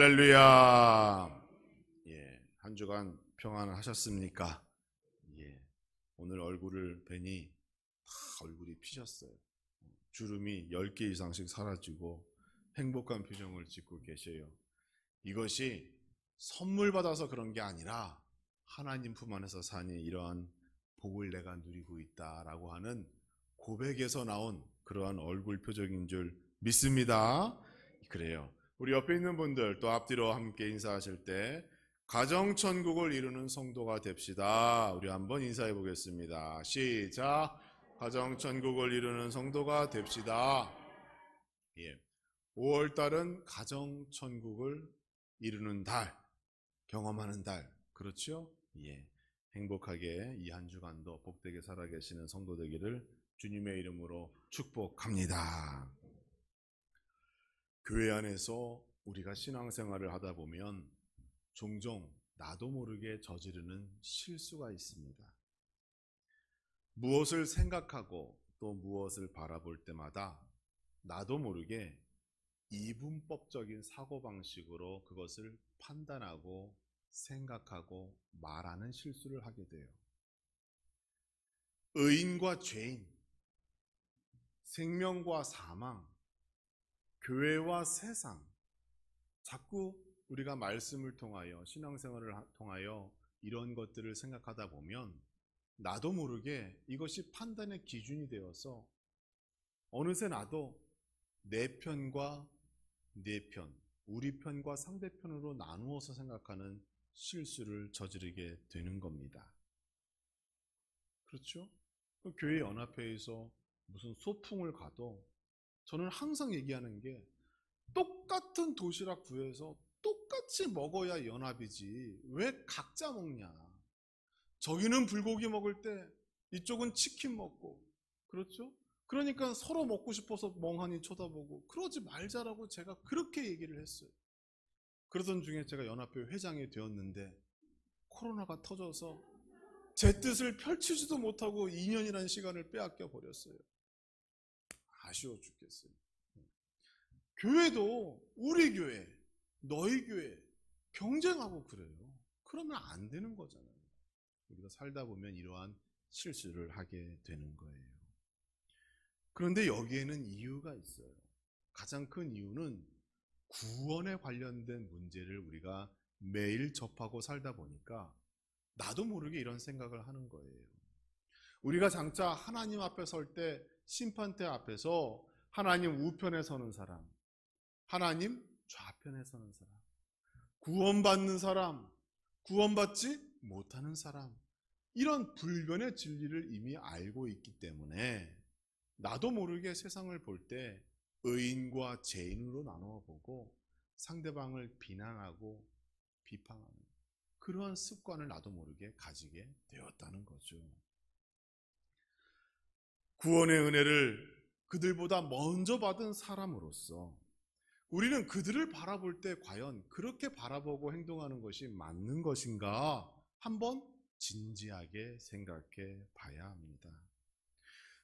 할렐루야. 한 주간 평안하셨습니까? 오늘 얼굴을 뵈니 다 얼굴이 피셨어요. 주름이 10개 이상씩 사라지고 행복한 표정을 짓고 계셔요. 이것이 선물 받아서 그런 게 아니라 하나님 품 안에서 사니 이러한 복을 내가 누리고 있다라고 하는 고백에서 나온 그러한 얼굴 표정인 줄 믿습니다. 그래요. 우리 옆에 있는 분들 또 앞뒤로 함께 인사하실 때 가정천국을 이루는 성도가 됩시다. 우리 한번 인사해 보겠습니다. 시작. 가정천국을 이루는 성도가 됩시다. 5월달은 가정천국을 이루는 달, 경험하는 달, 그렇죠? 행복하게 이 한 주간도 복되게 살아계시는 성도 되기를 주님의 이름으로 축복합니다. 교회 안에서 우리가 신앙생활을 하다 보면 종종 나도 모르게 저지르는 실수가 있습니다. 무엇을 생각하고 또 무엇을 바라볼 때마다 나도 모르게 이분법적인 사고방식으로 그것을 판단하고 생각하고 말하는 실수를 하게 돼요. 의인과 죄인, 생명과 사망, 교회와 세상, 자꾸 우리가 말씀을 통하여 신앙생활을 통하여 이런 것들을 생각하다 보면 나도 모르게 이것이 판단의 기준이 되어서 어느새 나도 내 편과 내 편, 우리 편과 상대편으로 나누어서 생각하는 실수를 저지르게 되는 겁니다. 그렇죠? 교회 연합회에서 무슨 소풍을 가도 저는 항상 얘기하는 게 똑같은 도시락 구해서 똑같이 먹어야 연합이지 왜 각자 먹냐. 저기는 불고기 먹을 때 이쪽은 치킨 먹고, 그렇죠? 그러니까 서로 먹고 싶어서 멍하니 쳐다보고 그러지 말자라고 제가 그렇게 얘기를 했어요. 그러던 중에 제가 연합회 회장이 되었는데 코로나가 터져서 제 뜻을 펼치지도 못하고 2년이라는 시간을 빼앗겨 버렸어요. 아쉬워 죽겠어요. 교회도 우리 교회, 너희 교회 경쟁하고 그래요. 그러면 안 되는 거잖아요. 우리가 살다 보면 이러한 실수를 하게 되는 거예요. 그런데 여기에는 이유가 있어요. 가장 큰 이유는 구원에 관련된 문제를 우리가 매일 접하고 살다 보니까 나도 모르게 이런 생각을 하는 거예요. 우리가 장차 하나님 앞에 설 때 심판대 앞에서 하나님 우편에 서는 사람, 하나님 좌편에 서는 사람, 구원받는 사람, 구원받지 못하는 사람, 이런 불변의 진리를 이미 알고 있기 때문에 나도 모르게 세상을 볼 때 의인과 죄인으로 나누어 보고 상대방을 비난하고 비판하는 그러한 습관을 나도 모르게 가지게 되었다는 거죠. 구원의 은혜를 그들보다 먼저 받은 사람으로서 우리는 그들을 바라볼 때 과연 그렇게 바라보고 행동하는 것이 맞는 것인가 한번 진지하게 생각해 봐야 합니다.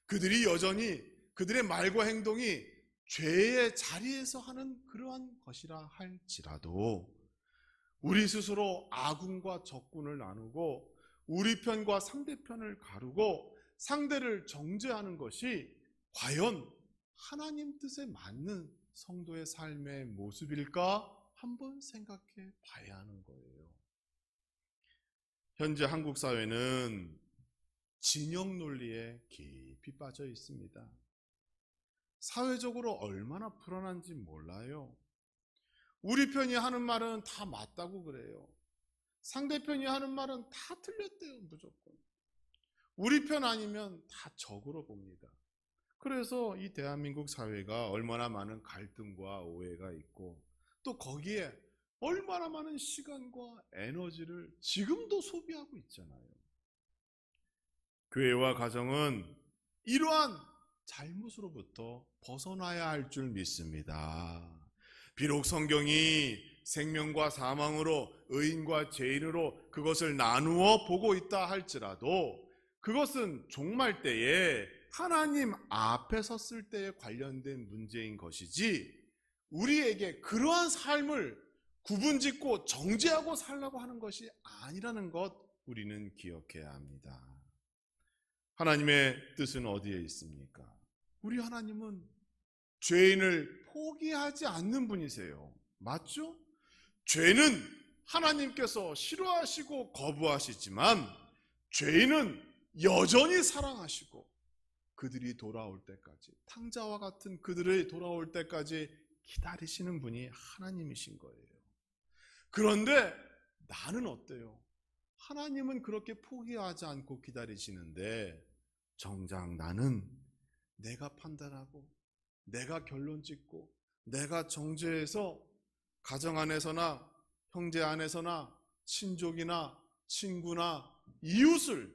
그들이 여전히 그들의 말과 행동이 죄의 자리에서 하는 그러한 것이라 할지라도 우리 스스로 아군과 적군을 나누고 우리 편과 상대편을 가르고 상대를 정죄하는 것이 과연 하나님 뜻에 맞는 성도의 삶의 모습일까 한번 생각해 봐야 하는 거예요. 현재 한국 사회는 진영 논리에 깊이 빠져 있습니다. 사회적으로 얼마나 불안한지 몰라요. 우리 편이 하는 말은 다 맞다고 그래요. 상대편이 하는 말은 다 틀렸대요, 무조건. 우리 편 아니면 다 적으로 봅니다. 그래서 이 대한민국 사회가 얼마나 많은 갈등과 오해가 있고 또 거기에 얼마나 많은 시간과 에너지를 지금도 소비하고 있잖아요. 교회와 가정은 이러한 잘못으로부터 벗어나야 할 줄 믿습니다. 비록 성경이 생명과 사망으로 의인과 죄인으로 그것을 나누어 보고 있다 할지라도 그것은 종말 때에 하나님 앞에 섰을 때에 관련된 문제인 것이지 우리에게 그러한 삶을 구분짓고 정죄하고 살라고 하는 것이 아니라는 것 우리는 기억해야 합니다. 하나님의 뜻은 어디에 있습니까? 우리 하나님은 죄인을 포기하지 않는 분이세요. 맞죠? 죄는 하나님께서 싫어하시고 거부하시지만 죄인은 여전히 사랑하시고 그들이 돌아올 때까지, 탕자와 같은 그들이 돌아올 때까지 기다리시는 분이 하나님이신 거예요. 그런데 나는 어때요? 하나님은 그렇게 포기하지 않고 기다리시는데 정작 나는 내가 판단하고 내가 결론 짓고 내가 정죄해서 가정 안에서나 형제 안에서나 친족이나 친구나 이웃을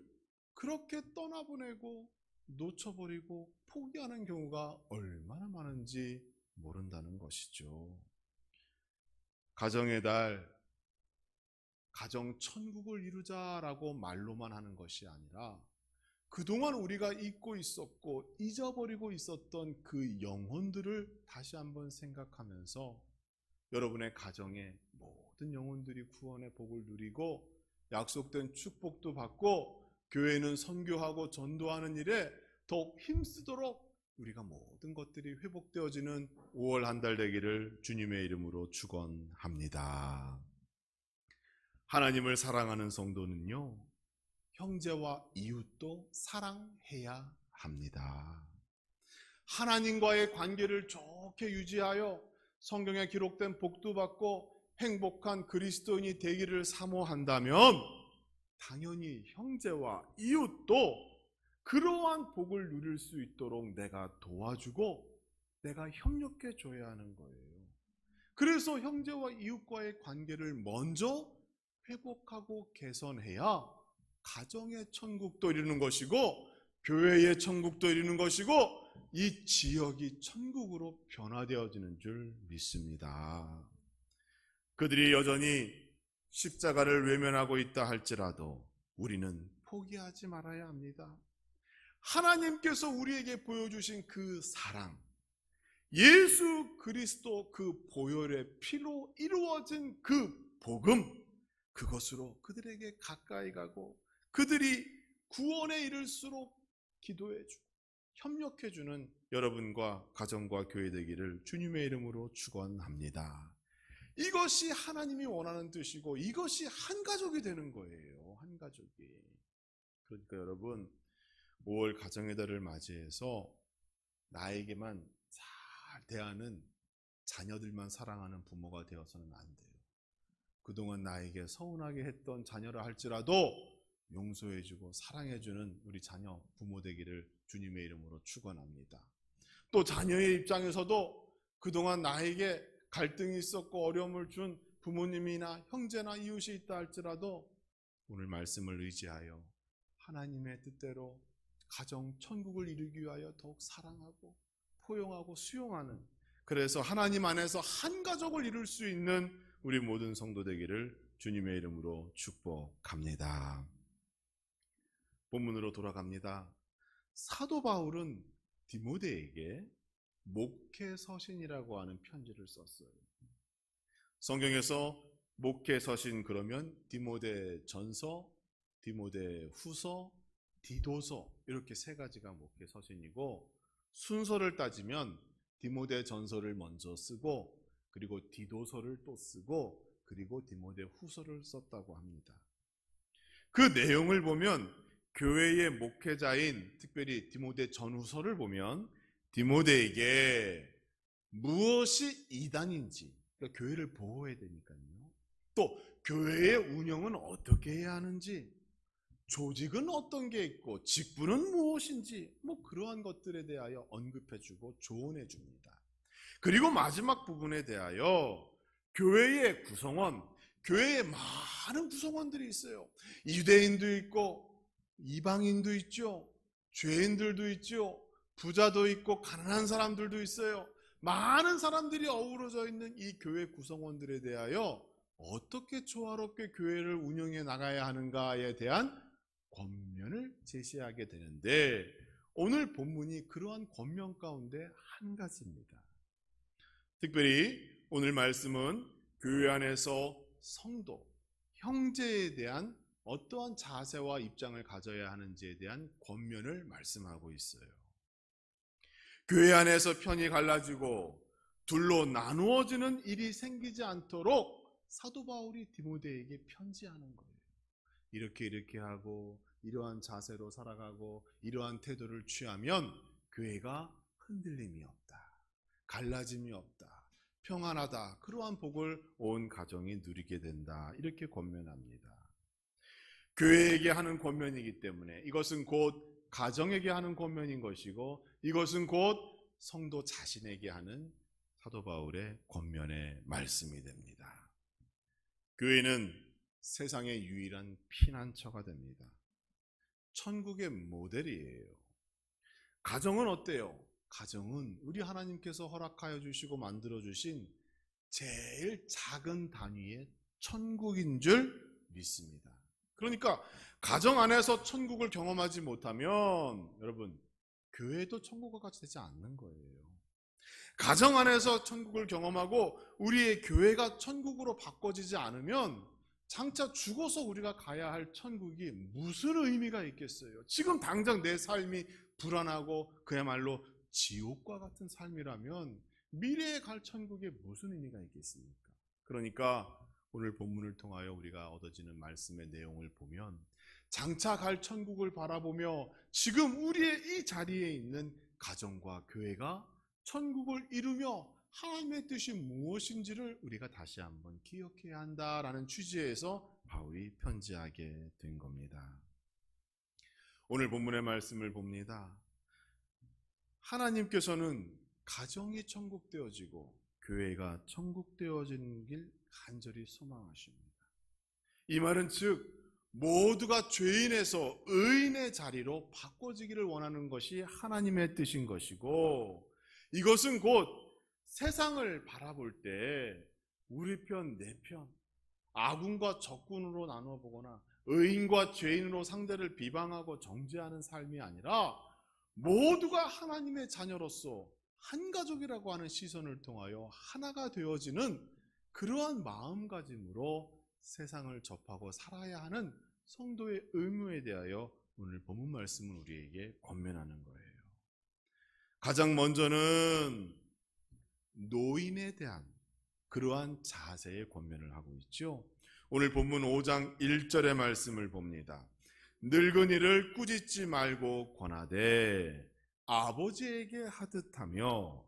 그렇게 떠나보내고 놓쳐버리고 포기하는 경우가 얼마나 많은지 모른다는 것이죠. 가정의 달, 가정 천국을 이루자라고 말로만 하는 것이 아니라 그동안 우리가 잊고 있었고 잊어버리고 있었던 그 영혼들을 다시 한번 생각하면서 여러분의 가정에 모든 영혼들이 구원의 복을 누리고 약속된 축복도 받고 교회는 선교하고 전도하는 일에 더욱 힘쓰도록 우리가 모든 것들이 회복되어지는 5월 한 달 되기를 주님의 이름으로 축원합니다. 하나님을 사랑하는 성도는요, 형제와 이웃도 사랑해야 합니다. 하나님과의 관계를 좋게 유지하여 성경에 기록된 복도 받고 행복한 그리스도인이 되기를 사모한다면 당연히 형제와 이웃도 그러한 복을 누릴 수 있도록 내가 도와주고 내가 협력해 줘야 하는 거예요. 그래서 형제와 이웃과의 관계를 먼저 회복하고 개선해야 가정의 천국도 이루는 것이고 교회의 천국도 이루는 것이고 이 지역이 천국으로 변화되어지는 줄 믿습니다. 그들이 여전히 십자가를 외면하고 있다 할지라도 우리는 포기하지 말아야 합니다. 하나님께서 우리에게 보여주신 그 사랑, 예수 그리스도 그 보혈의 피로 이루어진 그 복음, 그것으로 그들에게 가까이 가고 그들이 구원에 이를수록 기도해주고 협력해주는 여러분과 가정과 교회 되기를 주님의 이름으로 축원합니다. 이것이 하나님이 원하는 뜻이고 이것이 한 가족이 되는 거예요. 한 가족이. 그러니까 여러분 5월 가정의 달을 맞이해서 나에게만 잘 대하는 자녀들만 사랑하는 부모가 되어서는 안 돼요. 그동안 나에게 서운하게 했던 자녀라 할지라도 용서해주고 사랑해주는 우리 자녀 부모 되기를 주님의 이름으로 축원합니다. 또 자녀의 입장에서도 그동안 나에게 갈등이 있었고 어려움을 준 부모님이나 형제나 이웃이 있다 할지라도 오늘 말씀을 의지하여 하나님의 뜻대로 가정 천국을 이루기 위하여 더욱 사랑하고 포용하고 수용하는, 그래서 하나님 안에서 한 가족을 이룰 수 있는 우리 모든 성도 되기를 주님의 이름으로 축복합니다. 본문으로 돌아갑니다. 사도 바울은 디모데에게 목회서신이라고 하는 편지를 썼어요. 성경에서 목회서신 그러면 디모데 전서, 디모데 후서, 디도서 이렇게 세 가지가 목회서신이고 순서를 따지면 디모데 전서를 먼저 쓰고 그리고 디도서를 또 쓰고 그리고 디모데 후서를 썼다고 합니다. 그 내용을 보면 교회의 목회자인 특별히 디모데 전후서를 보면 디모데에게 무엇이 이단인지, 그러니까 교회를 보호해야 되니까요. 또 교회의 운영은 어떻게 해야 하는지, 조직은 어떤 게 있고 직분은 무엇인지 그러한 것들에 대하여 언급해주고 조언해줍니다. 그리고 마지막 부분에 대하여 교회의 구성원, 교회에 많은 구성원들이 있어요. 유대인도 있고 이방인도 있죠. 죄인들도 있죠. 부자도 있고 가난한 사람들도 있어요. 많은 사람들이 어우러져 있는 이 교회 구성원들에 대하여 어떻게 조화롭게 교회를 운영해 나가야 하는가에 대한 권면을 제시하게 되는데 오늘 본문이 그러한 권면 가운데 한 가지입니다. 특별히 오늘 말씀은 교회 안에서 성도, 형제에 대한 어떠한 자세와 입장을 가져야 하는지에 대한 권면을 말씀하고 있어요. 교회 안에서 편이 갈라지고 둘로 나누어지는 일이 생기지 않도록 사도 바울이 디모데에게 편지하는 거예요. 이렇게 하고 이러한 자세로 살아가고 이러한 태도를 취하면 교회가 흔들림이 없다, 갈라짐이 없다, 평안하다, 그러한 복을 온 가정이 누리게 된다, 이렇게 권면합니다. 교회에게 하는 권면이기 때문에 이것은 곧 가정에게 하는 권면인 것이고, 이것은 곧 성도 자신에게 하는 사도 바울의 권면의 말씀이 됩니다. 교회는 세상의 유일한 피난처가 됩니다. 천국의 모델이에요. 가정은 어때요? 가정은 우리 하나님께서 허락하여 주시고 만들어 주신 제일 작은 단위의 천국인 줄 믿습니다. 그러니까 가정 안에서 천국을 경험하지 못하면 여러분, 교회도 천국과 같이 되지 않는 거예요. 가정 안에서 천국을 경험하고 우리의 교회가 천국으로 바꿔지지 않으면 장차 죽어서 우리가 가야 할 천국이 무슨 의미가 있겠어요? 지금 당장 내 삶이 불안하고 그야말로 지옥과 같은 삶이라면 미래에 갈 천국에 무슨 의미가 있겠습니까? 그러니까 오늘 본문을 통하여 우리가 얻어지는 말씀의 내용을 보면 장차 갈 천국을 바라보며 지금 우리의 이 자리에 있는 가정과 교회가 천국을 이루며 하나님의 뜻이 무엇인지를 우리가 다시 한번 기억해야 한다라는 취지에서 바울이 편지하게 된 겁니다. 오늘 본문의 말씀을 봅니다. 하나님께서는 가정이 천국되어지고 교회가 천국되어지는 길 간절히 소망하십니다. 이 말은 즉 모두가 죄인에서 의인의 자리로 바꿔지기를 원하는 것이 하나님의 뜻인 것이고, 이것은 곧 세상을 바라볼 때 우리 편, 내 편, 아군과 적군으로 나눠보거나 의인과 죄인으로 상대를 비방하고 정죄하는 삶이 아니라 모두가 하나님의 자녀로서 한 가족이라고 하는 시선을 통하여 하나가 되어지는 그러한 마음가짐으로 세상을 접하고 살아야 하는 성도의 의무에 대하여 오늘 본문 말씀은 우리에게 권면하는 거예요. 가장 먼저는 노인에 대한 그러한 자세의 권면을 하고 있죠. 오늘 본문 5장 1절의 말씀을 봅니다. 늙은이를 꾸짖지 말고 권하되 아버지에게 하듯하며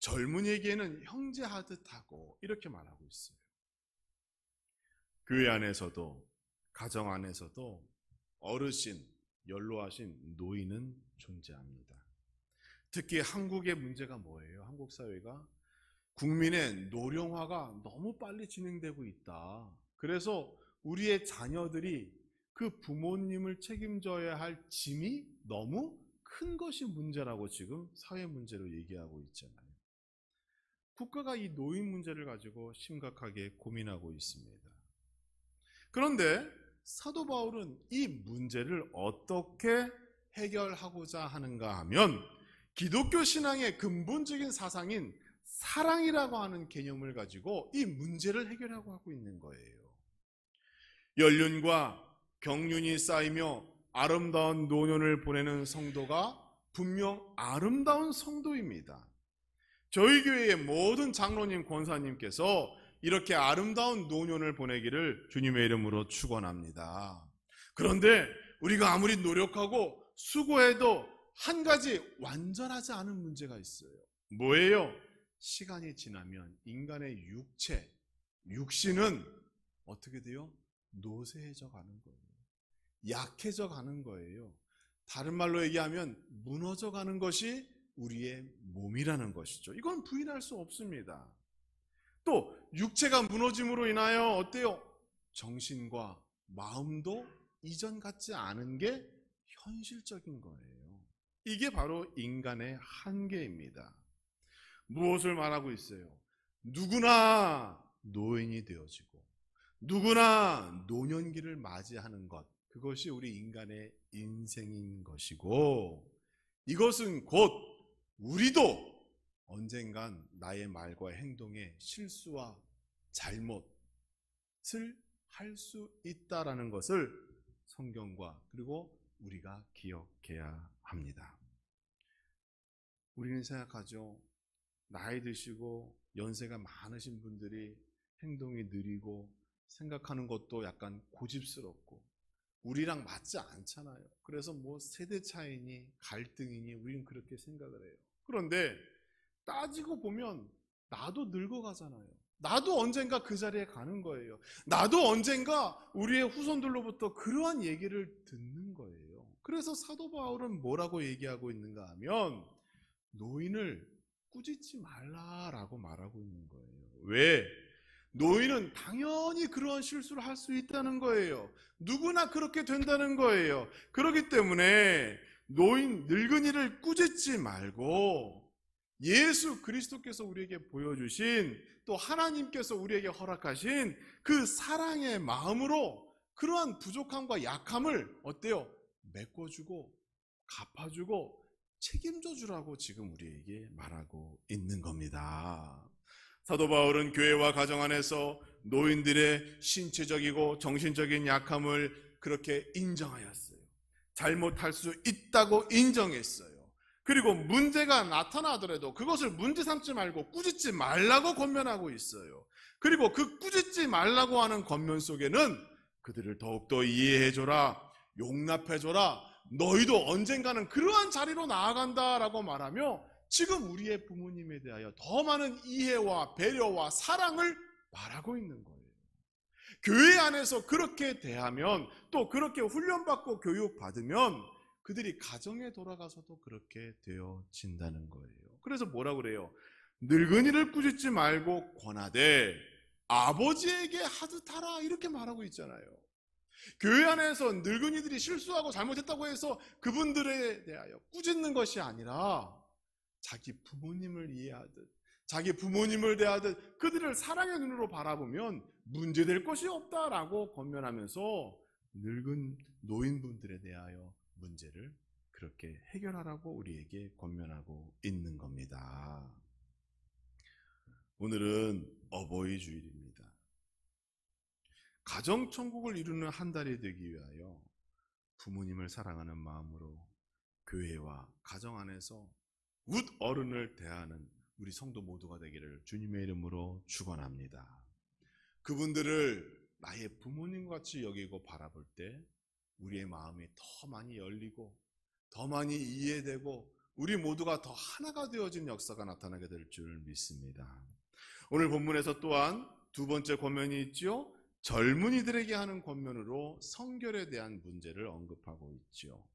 젊은이에게는 형제하듯 하고, 이렇게 말하고 있어요. 교회 안에서도 가정 안에서도 어르신, 연로하신 노인은 존재합니다. 특히 한국의 문제가 뭐예요? 한국 사회가 국민의 노령화가 너무 빨리 진행되고 있다. 그래서 우리의 자녀들이 그 부모님을 책임져야 할 짐이 너무 큰 것이 문제라고 지금 사회 문제로 얘기하고 있잖아요. 국가가 이 노인 문제를 가지고 심각하게 고민하고 있습니다. 그런데 사도 바울은 이 문제를 어떻게 해결하고자 하는가 하면 기독교 신앙의 근본적인 사상인 사랑이라고 하는 개념을 가지고 이 문제를 해결하고 하고 있는 거예요. 연륜과 경륜이 쌓이며 아름다운 노년을 보내는 성도가 분명 아름다운 성도입니다. 저희 교회의 모든 장로님, 권사님께서 이렇게 아름다운 노년을 보내기를 주님의 이름으로 축원합니다. 그런데 우리가 아무리 노력하고 수고해도 한 가지 완전하지 않은 문제가 있어요. 뭐예요? 시간이 지나면 인간의 육신은 어떻게 돼요? 노쇠해져 가는 거예요. 약해져 가는 거예요. 다른 말로 얘기하면 무너져 가는 것이 우리의 몸이라는 것이죠. 이건 부인할 수 없습니다. 또 육체가 무너짐으로 인하여 어때요? 정신과 마음도 이전 같지 않은 게 현실적인 거예요. 이게 바로 인간의 한계입니다. 무엇을 말하고 있어요? 누구나 노인이 되어지고 누구나 노년기를 맞이하는 것, 그것이 우리 인간의 인생인 것이고, 이것은 곧 우리도 언젠간 나의 말과 행동에 실수와 잘못을 할 수 있다라는 것을 성경과 그리고 우리가 기억해야 합니다. 우리는 생각하죠. 나이 드시고 연세가 많으신 분들이 행동이 느리고 생각하는 것도 약간 고집스럽고 우리랑 맞지 않잖아요. 그래서 뭐 세대 차이니 갈등이니 우리는 그렇게 생각을 해요. 그런데 따지고 보면 나도 늙어가잖아요. 나도 언젠가 그 자리에 가는 거예요. 나도 언젠가 우리의 후손들로부터 그러한 얘기를 듣는 거예요. 그래서 사도 바울은 뭐라고 얘기하고 있는가 하면 노인을 꾸짖지 말라라고 말하고 있는 거예요. 왜? 노인은 당연히 그러한 실수를 할 수 있다는 거예요. 누구나 그렇게 된다는 거예요. 그렇기 때문에 늙은이를 꾸짖지 말고 예수 그리스도께서 우리에게 보여주신 또 하나님께서 우리에게 허락하신 그 사랑의 마음으로 그러한 부족함과 약함을 어때요? 메꿔주고 갚아주고 책임져 주라고 지금 우리에게 말하고 있는 겁니다. 사도 바울은 교회와 가정 안에서 노인들의 신체적이고 정신적인 약함을 그렇게 인정하였어요. 잘못할 수 있다고 인정했어요. 그리고 문제가 나타나더라도 그것을 문제 삼지 말고 꾸짖지 말라고 권면하고 있어요. 그리고 그 꾸짖지 말라고 하는 권면 속에는 그들을 더욱더 이해해줘라, 용납해줘라, 너희도 언젠가는 그러한 자리로 나아간다라고 말하며 지금 우리의 부모님에 대하여 더 많은 이해와 배려와 사랑을 말하고 있는 거예요. 교회 안에서 그렇게 대하면 또 그렇게 훈련받고 교육받으면 그들이 가정에 돌아가서도 그렇게 되어진다는 거예요. 그래서 뭐라고 그래요? 늙은이를 꾸짖지 말고 권하되 아버지에게 하듯 하라 이렇게 말하고 있잖아요. 교회 안에서 늙은이들이 실수하고 잘못했다고 해서 그분들에 대하여 꾸짖는 것이 아니라 자기 부모님을 이해하듯 자기 부모님을 대하듯 그들을 사랑의 눈으로 바라보면 문제될 것이 없다라고 권면하면서 늙은 노인분들에 대하여 문제를 그렇게 해결하라고 우리에게 권면하고 있는 겁니다. 오늘은 어버이 주일입니다. 가정천국을 이루는 한 달이 되기 위하여 부모님을 사랑하는 마음으로 교회와 가정 안에서 웃 어른을 대하는 우리 성도 모두가 되기를 주님의 이름으로 축원합니다. 그분들을 나의 부모님과 같이 여기고 바라볼 때 우리의 마음이 더 많이 열리고 더 많이 이해되고 우리 모두가 더 하나가 되어진 역사가 나타나게 될 줄 믿습니다. 오늘 본문에서 또한 두 번째 권면이 있죠. 젊은이들에게 하는 권면으로 성결에 대한 문제를 언급하고 있죠.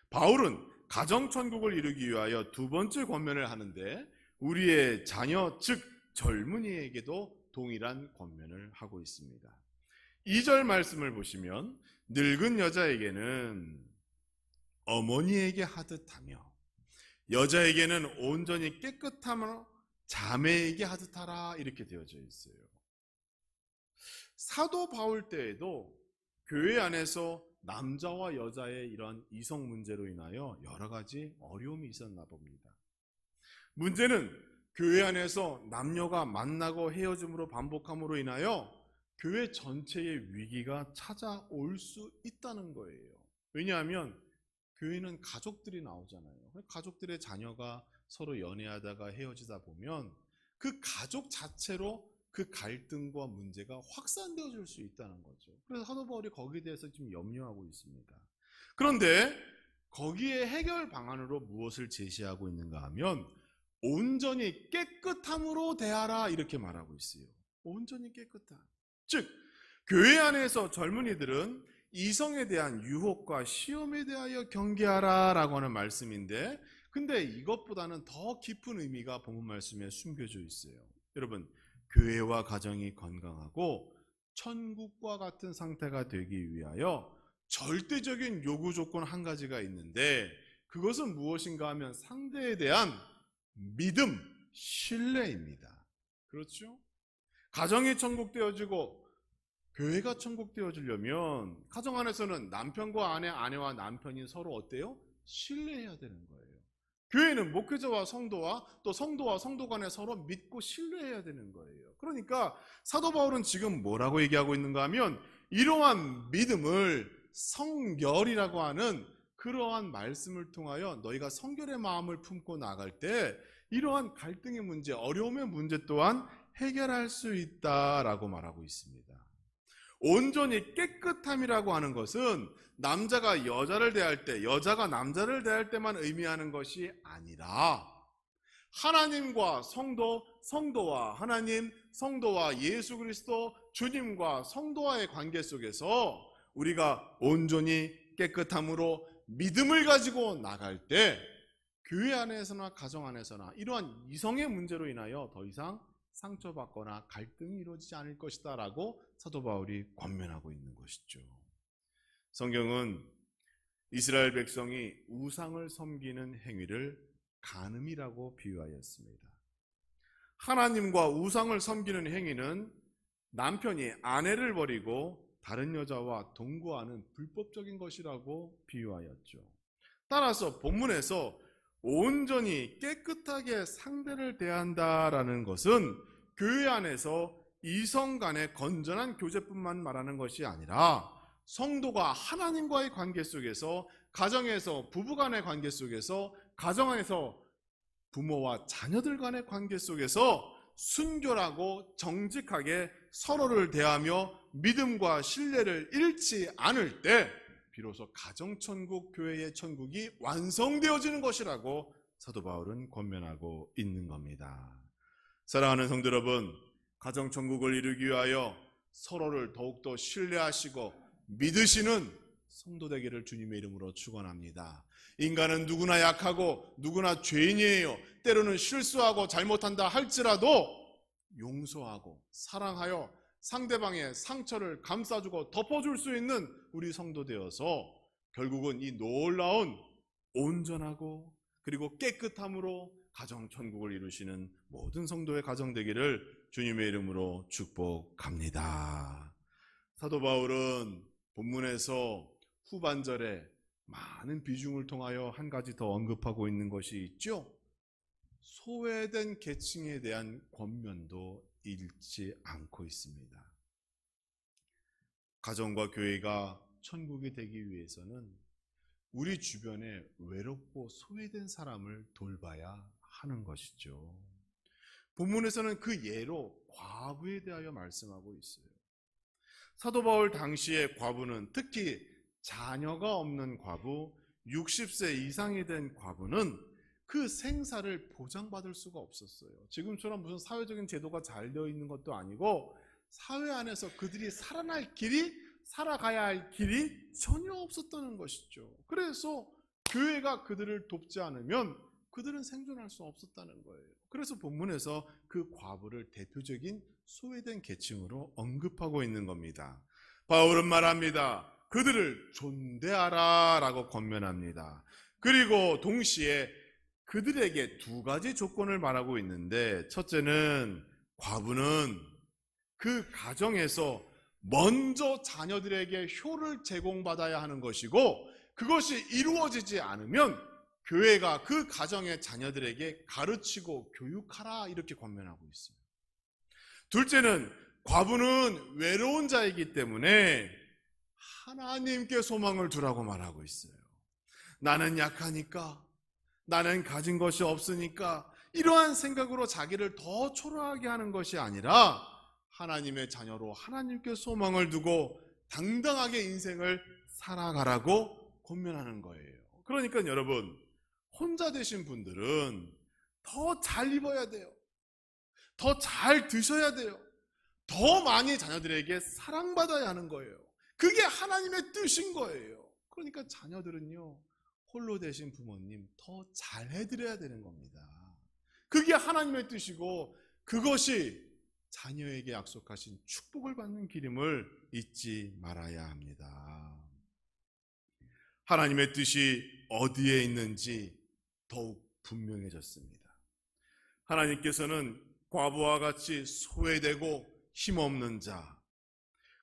바울은 가정천국을 이루기 위하여 두 번째 권면을 하는데 우리의 자녀 즉 젊은이에게도 동일한 권면을 하고 있습니다. 2절 말씀을 보시면 늙은 여자에게는 어머니에게 하듯 하며 여자에게는 온전히 깨끗함으로 자매에게 하듯 하라 이렇게 되어져 있어요. 사도 바울 때에도 교회 안에서 남자와 여자의 이러한 이성 문제로 인하여 여러 가지 어려움이 있었나 봅니다. 문제는 교회 안에서 남녀가 만나고 헤어짐으로 반복함으로 인하여 교회 전체의 위기가 찾아올 수 있다는 거예요. 왜냐하면 교회는 가족들이 나오잖아요. 가족들의 자녀가 서로 연애하다가 헤어지다 보면 그 가족 자체로 그 갈등과 문제가 확산되어질 수 있다는 거죠. 그래서 사도 바울이 거기에 대해서 지금 염려하고 있습니다. 그런데 거기에 해결 방안으로 무엇을 제시하고 있는가 하면 온전히 깨끗함으로 대하라 이렇게 말하고 있어요. 온전히 깨끗함. 즉 교회 안에서 젊은이들은 이성에 대한 유혹과 시험에 대하여 경계하라 라고 하는 말씀인데 근데 이것보다는 더 깊은 의미가 본문 말씀에 숨겨져 있어요. 여러분 교회와 가정이 건강하고 천국과 같은 상태가 되기 위하여 절대적인 요구 조건 한 가지가 있는데 그것은 무엇인가 하면 상대에 대한 믿음, 신뢰입니다. 그렇죠? 가정이 천국되어지고 교회가 천국되어지려면 가정 안에서는 남편과 아내, 아내와 남편이 서로 어때요? 신뢰해야 되는 거예요. 교회는 목회자와 성도와 또 성도와 성도 간에 서로 믿고 신뢰해야 되는 거예요. 그러니까 사도 바울은 지금 뭐라고 얘기하고 있는가 하면 이러한 믿음을 성결이라고 하는 그러한 말씀을 통하여 너희가 성결의 마음을 품고 나갈 때 이러한 갈등의 문제, 어려움의 문제 또한 해결할 수 있다라고 말하고 있습니다. 온전히 깨끗함이라고 하는 것은 남자가 여자를 대할 때, 여자가 남자를 대할 때만 의미하는 것이 아니라 하나님과 성도, 성도와 하나님, 성도와 예수 그리스도, 주님과 성도와의 관계 속에서 우리가 온전히 깨끗함으로 믿음을 가지고 나갈 때 교회 안에서나 가정 안에서나 이러한 이성의 문제로 인하여 더 이상 상처받거나 갈등이 이루어지지 않을 것이다 라고 사도 바울이 권면하고 있는 것이죠. 성경은 이스라엘 백성이 우상을 섬기는 행위를 간음이라고 비유하였습니다. 하나님과 우상을 섬기는 행위는 남편이 아내를 버리고 다른 여자와 동거하는 불법적인 것이라고 비유하였죠. 따라서 본문에서 온전히 깨끗하게 상대를 대한다라는 것은 교회 안에서 이성 간의 건전한 교제뿐만 말하는 것이 아니라 성도가 하나님과의 관계 속에서, 가정에서 부부 간의 관계 속에서, 가정 안에서 부모와 자녀들 간의 관계 속에서 순결하고 정직하게 서로를 대하며 믿음과 신뢰를 잃지 않을 때 비로소 가정천국, 교회의 천국이 완성되어지는 것이라고 사도 바울은 권면하고 있는 겁니다. 사랑하는 성도 여러분, 가정천국을 이루기 위하여 서로를 더욱더 신뢰하시고 믿으시는 성도 되기를 주님의 이름으로 축원합니다. 인간은 누구나 약하고 누구나 죄인이에요. 때로는 실수하고 잘못한다 할지라도 용서하고 사랑하여 상대방의 상처를 감싸주고 덮어줄 수 있는 우리 성도 되어서 결국은 이 놀라운 온전하고 그리고 깨끗함으로 가정천국을 이루시는 모든 성도의 가정 되기를 주님의 이름으로 축복합니다. 사도 바울은 본문에서 후반절에 많은 비중을 통하여 한 가지 더 언급하고 있는 것이 있죠. 소외된 계층에 대한 권면도 잃지 않고 있습니다. 가정과 교회가 천국이 되기 위해서는 우리 주변에 외롭고 소외된 사람을 돌봐야 하는 것이죠. 본문에서는 그 예로 과부에 대하여 말씀하고 있어요. 사도 바울 당시의 과부는 특히 자녀가 없는 과부, 60세 이상이 된 과부는 그 생사를 보장받을 수가 없었어요. 지금처럼 무슨 사회적인 제도가 잘 되어 있는 것도 아니고 사회 안에서 그들이 살아날 길이, 살아가야 할 길이 전혀 없었다는 것이죠. 그래서 교회가 그들을 돕지 않으면 그들은 생존할 수 없었다는 거예요. 그래서 본문에서 그 과부를 대표적인 소외된 계층으로 언급하고 있는 겁니다. 바울은 말합니다. 그들을 존대하라 라고 권면합니다. 그리고 동시에 그들에게 두 가지 조건을 말하고 있는데, 첫째는 과부는 그 가정에서 먼저 자녀들에게 효를 제공받아야 하는 것이고, 그것이 이루어지지 않으면 교회가 그 가정의 자녀들에게 가르치고 교육하라 이렇게 권면하고 있어요. 둘째는 과부는 외로운 자이기 때문에 하나님께 소망을 두라고 말하고 있어요. 나는 약하니까, 나는 가진 것이 없으니까 이러한 생각으로 자기를 더 초라하게 하는 것이 아니라 하나님의 자녀로 하나님께 소망을 두고 당당하게 인생을 살아가라고 권면하는 거예요. 그러니까 여러분, 혼자 되신 분들은 더 잘 입어야 돼요. 더 잘 드셔야 돼요. 더 많이 자녀들에게 사랑받아야 하는 거예요. 그게 하나님의 뜻인 거예요. 그러니까 자녀들은요, 홀로 되신 부모님 더 잘해드려야 되는 겁니다. 그게 하나님의 뜻이고 그것이 자녀에게 약속하신 축복을 받는 길임을 잊지 말아야 합니다. 하나님의 뜻이 어디에 있는지 더욱 분명해졌습니다. 하나님께서는 과부와 같이 소외되고 힘없는 자,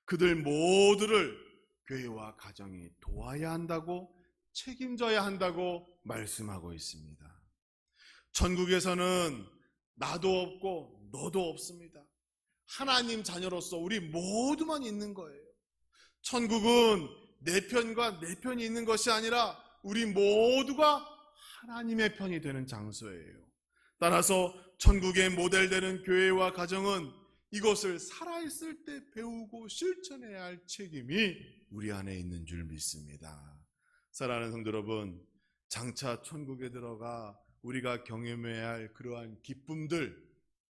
그들 모두를 교회와 가정이 도와야 한다고, 책임져야 한다고 말씀하고 있습니다. 천국에서는 나도 없고 너도 없습니다. 하나님 자녀로서 우리 모두만 있는 거예요. 천국은 내 편과 내 편이 있는 것이 아니라 우리 모두가 하나님의 편이 되는 장소예요. 따라서 천국의 모델되는 교회와 가정은 이것을 살아있을 때 배우고 실천해야 할 책임이 우리 안에 있는 줄 믿습니다. 사랑하는 성도 여러분, 장차 천국에 들어가 우리가 경험해야 할 그러한 기쁨들,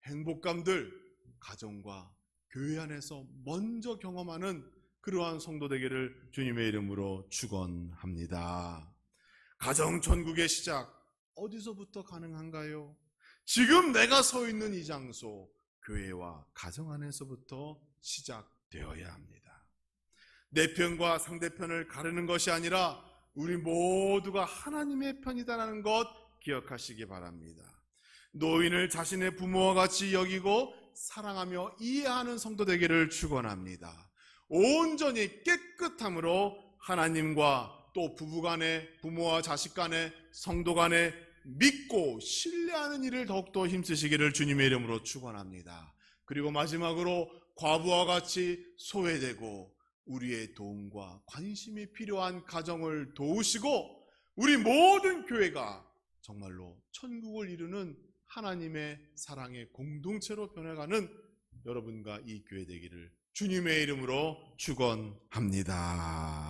행복감들, 가정과 교회 안에서 먼저 경험하는 그러한 성도 되기를 주님의 이름으로 축원합니다. 가정 천국의 시작, 어디서부터 가능한가요? 지금 내가 서 있는 이 장소, 교회와 가정 안에서부터 시작되어야 합니다. 내 편과 상대편을 가르는 것이 아니라 우리 모두가 하나님의 편이다라는 것 기억하시기 바랍니다. 노인을 자신의 부모와 같이 여기고 사랑하며 이해하는 성도 되기를 축원합니다. 온전히 깨끗함으로 하나님과 또 부부간에, 부모와 자식 간에, 성도 간에 믿고 신뢰하는 일을 더욱더 힘쓰시기를 주님의 이름으로 축원합니다. 그리고 마지막으로 과부와 같이 소외되고 우리의 도움과 관심이 필요한 가정을 도우시고 우리 모든 교회가 정말로 천국을 이루는 하나님의 사랑의 공동체로 변해가는 여러분과 이 교회 되기를 주님의 이름으로 축원합니다.